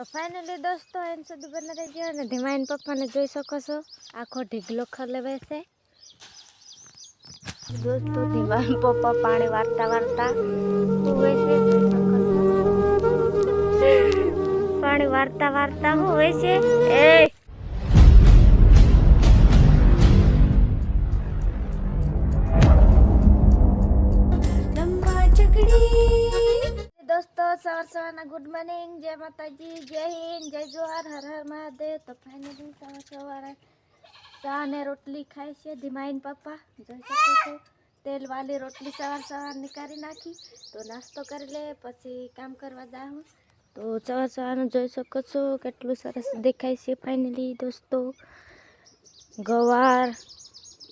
तो फाइनली दोस्तों एन सुधी बने रही है धीमाइन पप्पा ने જોઈ શકો છો આખો ઢીગલો ખલેવે છે दोस्तों ધીમાइन पप्पा पानी वारता वारता हुए છે જોઈ શકો છો पानी वारता वारता हुए છે ए दोस्तों सवार सवार गुड मॉर्निंग जय माताजी जय हिंद जय जोहार हर हर महादेव। तो फाइनली सवार सवार चा ने रोटली खाए छे धीमाइन पप्पा જોઈ શકો છો तेल वाली रोटली सवार सवार निकाली नाखी तो नास्तो कर ले पछी काम करवा जाऊँ। तो सवार सवार જોઈ શકો છો કેટલું સરસ દેખાય છે फाइनली दोस्तों गवार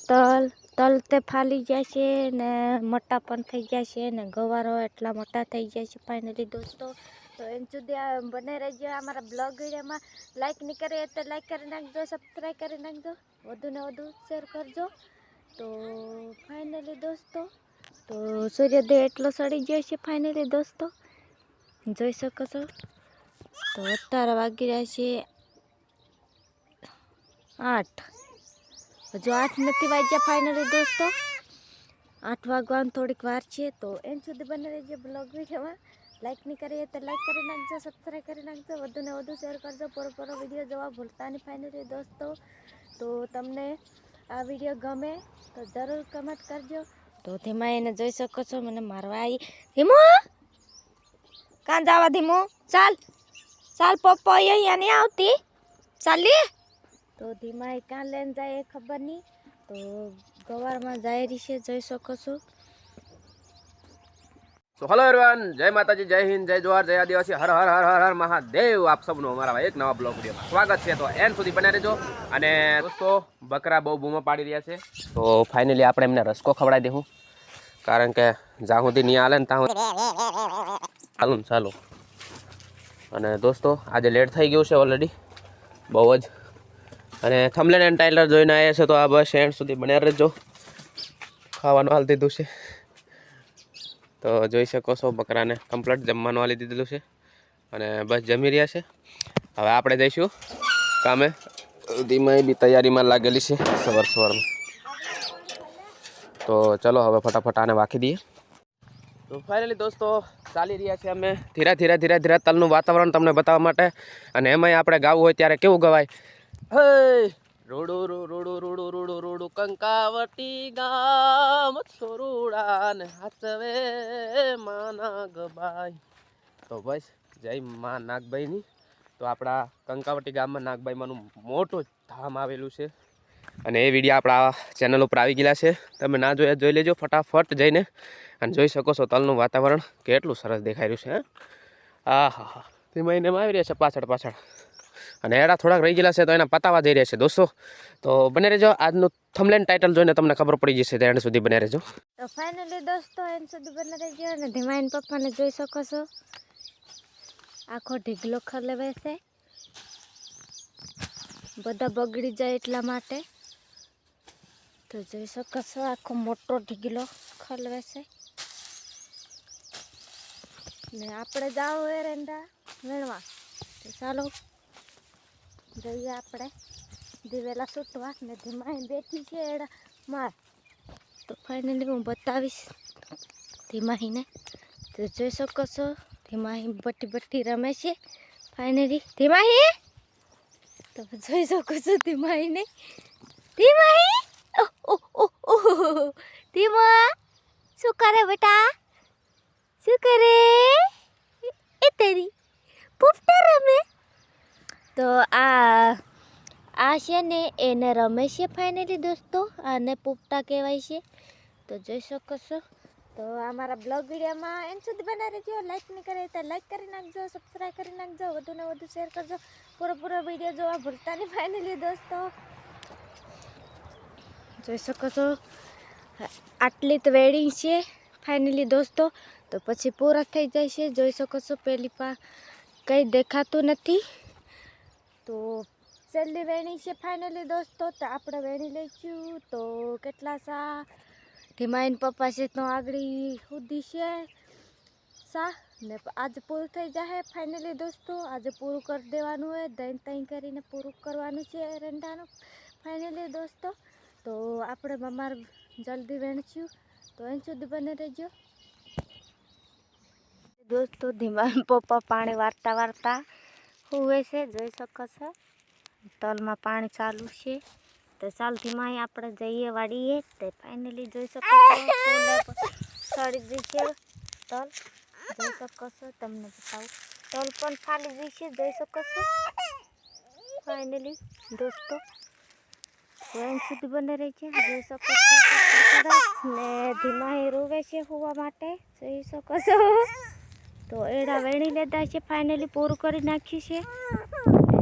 तल तल ते फाली जाए छे ने मोटा पण थई जाए छे ने गवारो एटला मोटा थई जाए छे फाइनली दोस्तों। तो एन सुधी बने रहिजो अमारा ब्लॉग विडियो में लाइक नहीं करे तो लाइक कर नाखजो सब्सक्राइब कर नाखजो वधु ने वधु शेर करजो। तो फाइनली दोस्तों तो सूर्योदय एटलो सड़ी गयो छे फाइनली दोस्तों જોઈ શકો છો। तो અત્યારે વાગી રહ્યા છે 8 हजू 8 नहीं वाज्या फाइनली दोस्तों 8 वागवा थोड़ीक वार है। तो एन सुधी बने रहिजो ब्लॉग विडियो में लाइक नहीं करिए तो लाइक कर नाखजो सब्सक्राइब कर नाखजो वधु ने वधु शेर करजो पूरो पूरो विडियो जोवा भूलता नहीं फाइनली दोस्तों। तो तमने आ विडियो गमे तो जरूर कमेंट करजो। तो धीमा एने જોઈ શકો છો મને મારવા આવી ધીમો કાં જાવા ધીમો ચાલ ચાલ પપ્પા અહીંયા નહીં આવતી ચાલી। तो धीमा क्या लेन जाए खबर नहीं तो गवार में जाए रही है જોઈ શકો છો। सो हेलो एवरीवन जय माताजी जय हिंद जय जोहार जय आदिवासी हर हर हर हर हर महादेव। आप सबनो हमारा एक नवा ब्लॉग विडियो में स्वागत है। तो एन सुधी बने रहो अने दोस्तों बकरा बहु बूमो पाड़ी रह्या छे तो फाइनली आपणे एमने रसको खवડાવી देहूं कारण के ज्यां सुधी नहीं हाले ने त्यां चालू ने चालू। अने दोस्तों आज लेट थई गयुं छे ऑलरेडी बहु ज अने थंबनेल एंड टाइटल जोईने आव्या छे तो आ बस एंड सुधी बने रहिजो खावानुं हाल दीधुं छे। तो જોઈ શકો છો બકરાને કમ્પ્લીટ જમવાનું આલી દીધેલું છે અને બસ જમી રહ્યા છે। હવે આપણે જઈશું કામે ધીમાઈ બી તૈયારીમાં લાગેલી છે સવાર સવારમાં। તો ચલો હવે ફટાફટ આને વાખી દઈએ। તો ફાઇનલી દોસ્તો ચાલી રહ્યા છે અમે ધીરે ધીરે ધીરે ધીરે તલનું વાતાવરણ તમને બતાવવા માટે અને એમાંય આપણે ગાવું હોય ત્યારે કેવું ગવાય હે રોડો રોડો રોડો રોડો રોડો કંકાવટી ગામ સોરુડા ને હાચવે માં નાગબાઈ। તો બસ જય માં નાગબાઈની। તો આપણા કંકાવટી ગામમાં નાગબાઈમાંનું મોટું ધામ આવેલું છે અને એ વિડીયો આપણા ચેનલ ઉપર આવી ગયેલા છે તમે ના જોયા જોઈ લેજો ફટાફટ જઈને અને જોઈ શકો છો તલનું વાતાવરણ કેટલું સરસ દેખાઈ રહ્યું છે। આ હા હા તે મહિને આવી રહ્યા છે પાછળ પાછળ અને એડા થોડાક રહી ગયેલા છે તો એના પતાવા જઈ રહ્યા છે दोस्तों। तो बने रहो આજનું થંબનેલ टाइटल જોઈને તમને ખબર પડી જશે તો એન્ડ સુધી બને રહેજો। तो फाइनली दोस्तों एन सुधी बने रहिजो ने धीमाइन पप्पा ने જોઈ શકો છો આખો ઢીગલો ખલેવે છે બધા બગડી જાય એટલા માટે। તો જોઈ શકો છો આખો મોટો ઢીગલો ખલવે છે ને આપણે જાવ એરંડા વેણવા। તો ચાલો જઈએ આપણે દિવેલા છૂટવા ને ધીમાઈ બેઠી છે એડા માર। તો ફાઇનલી હું બતાવીશ ધીમાઈને। તો જોઈ શકો છો ધીમાઈ બટ્ટી બટ્ટી રમે છે ફાઇનલી ધીમાઈ। તો જોઈ શકો છો ધીમાઈને ધીમાઈ ધીમા શું કરે બેટા શું કરે એ તેરી પોપટા રમે। तो आ છે ને એને રમે છે ફાઇનલી दोस्तों આને પોપટા કહેવાય છે। તો જોઈ શકો છો। તો અમારા બ્લોગ વિડીયોમાં એન સુધી બના રહેજો લાઈક નહીં કરે તો લાઈક કરી નાખજો સબસ્ક્રાઈબ કરી નાખજો વધુ ને વધુ શેર કરજો પૂરો પૂરો વિડીયો જોવા ભૂલતા નહીં ફાઇનલી दोस्तों જોઈ શકો છો આટલી તો વેડિંગ છે ફાઇનલી दोस्तों। તો પછી પૂરા થઈ જાય છે જોઈ શકો છો પેલી પા કંઈ દેખાતું નથી। तो છેલ્લી વેણી છે ફાઇનલી दोस्तों तो આપણે વેણી લઈશું। તો કેટલા ધીમાઈન પપ્પા છે તો આગળ સુધી છે સા ને આજે પૂરું થઈ જાય ફાઇનલી દોસ્તો. આજે પૂરું કરી દેવાનું હોય, દહીં તહીં કરીને પૂરું કરવાનું છે એરંડાનું ફાઇનલી દોસ્તો. તો આપણે અમારે જલ્દી વેણચ્યું તો અહીં સુધી બને રહેજો દોસ્તો. ધીમા પપ્પા પાણી વારતા વારતા હુવે છે, જોઈ શકો છો. તલમાં પાણી ચાલુ છે તો ચાલ ધીમા આપણે જઈએ વાડીએ. તે ફાઇનલી જોઈ શકો છો સડી ગઈ છે તલ, જોઈ શકો છો. તમને બતાવું તલ પણ ફાલી ગઈ છે, જોઈ શકો છો ફાઇનલી દોસ્તો. અહીં સુધી બને રહી છે, જોઈ શકો છો. ને ધીમા રોવે છે હોવા માટે, જોઈ શકો છો. તો એડા વેણી લેતા છે, ફાઇનલી પૂરું કરી નાખ્યું છે.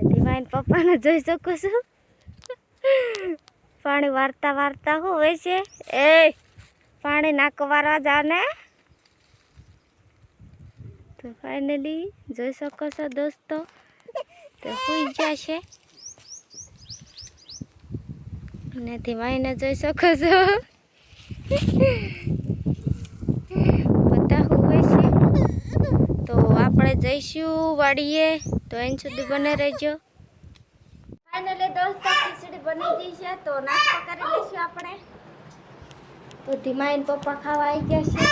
ધીમા પપ્પાને જોઈ શકો છો પાણી વારતા વારતા હોય છે. એ પાણી નાક વારવા જાવ ને. તો ફાઇનલી જોઈ શકો છો દોસ્તો. તો સુઈ જશે ને ધીમાઈને જોઈ શકો છો બધા હોય છે. તો આપણે જઈશું વાડીએ, તો અહીં સુધી બને રહેજો. ફાઇનલી દોસ્તો ખીચડી બની ગઈ છે, તો નાસ્તો કરી લઈશું આપણે. તો ધીમાઈને પપ્પા ખાવા આવી ગયા છે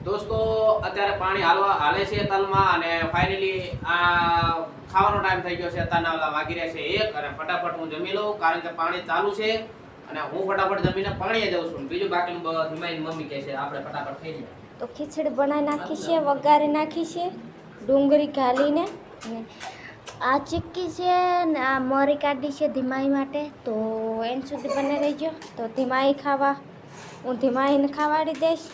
દોસ્તો. અત્યારે પાણી હાલે છે તલમાં અને ફાઇનલી આ ખાવાનો ટાઈમ થઈ ગયો છે. અત્યારના ઓલા વાગી રહ્યા છે 1 અને ફટાફટ હું જમી લઉં, કારણ કે પાણી ચાલુ છે અને હું ફટાફટ જમીને પાણીએ જાઉં છું. બીજું બાકીનું ધીમાઈ મમ્મી કહે છે આપણે ફટાફટ થઈ જાય. તો ખીચડી બનાવી નાખી છે, વઘારી નાખી છે ડુંગળી ઘાલીને. આ ચીક્કી છે ને આ મરી કાઢી છે ધીમાઈ માટે. તો એન સુધી બને રહેજો. તો ધીમાઈ ખાવા હું ધીમાઈને ખાવાડી દઈશ.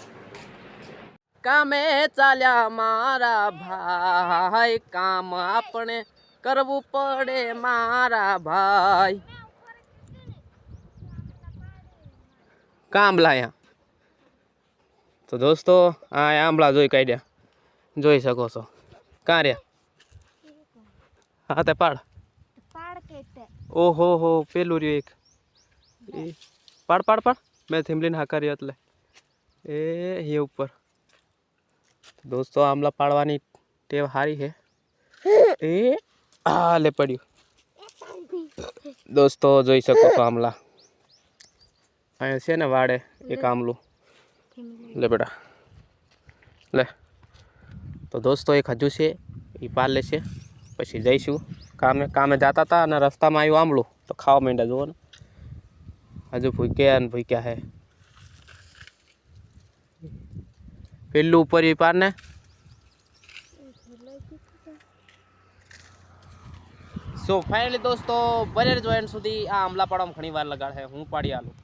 કામે ચાલ્યા મારા ભાઈ, કામ આપણે કરવું પડે મારા ભાઈ. કામ લાયા તો દોસ્તો આ આંબળા જોઈ કાઢ્યા, જોઈ શકો છો. કાં રહ્યા? હા તે પાડ. ઓહો હો પેલું રહ્યું એક. એ પાડ પાડ પાડ. મેં થીમલીને હા કર્યો એટલે એ ઉપર. દોસ્તો આમલા પાડવાની ટેવ સારી છે. એ હા લે પડ્યું દોસ્તો, જોઈ શકો છો આમલા. અહીંયા છે ને વાડે એક આમલું. લે બેટા લે. તો દોસ્તો એક હજુ છે, એ પાર લેશે પછી જઈશું કામે જતા હતા અને રસ્તામાં આવ્યું આમલું તો ખાવા માંડ્યા. જુઓ ને હજુ ભૂક્યા ને ભૂક્યા હે. પેલું ઉપર એ પાર ને. સો ફાઇનલી દોસ્તો બને રહેજો એન્ડ સુધી. આ આમલા પાડવામાં ઘણી વાર લગાડે, હું પાડી આલું.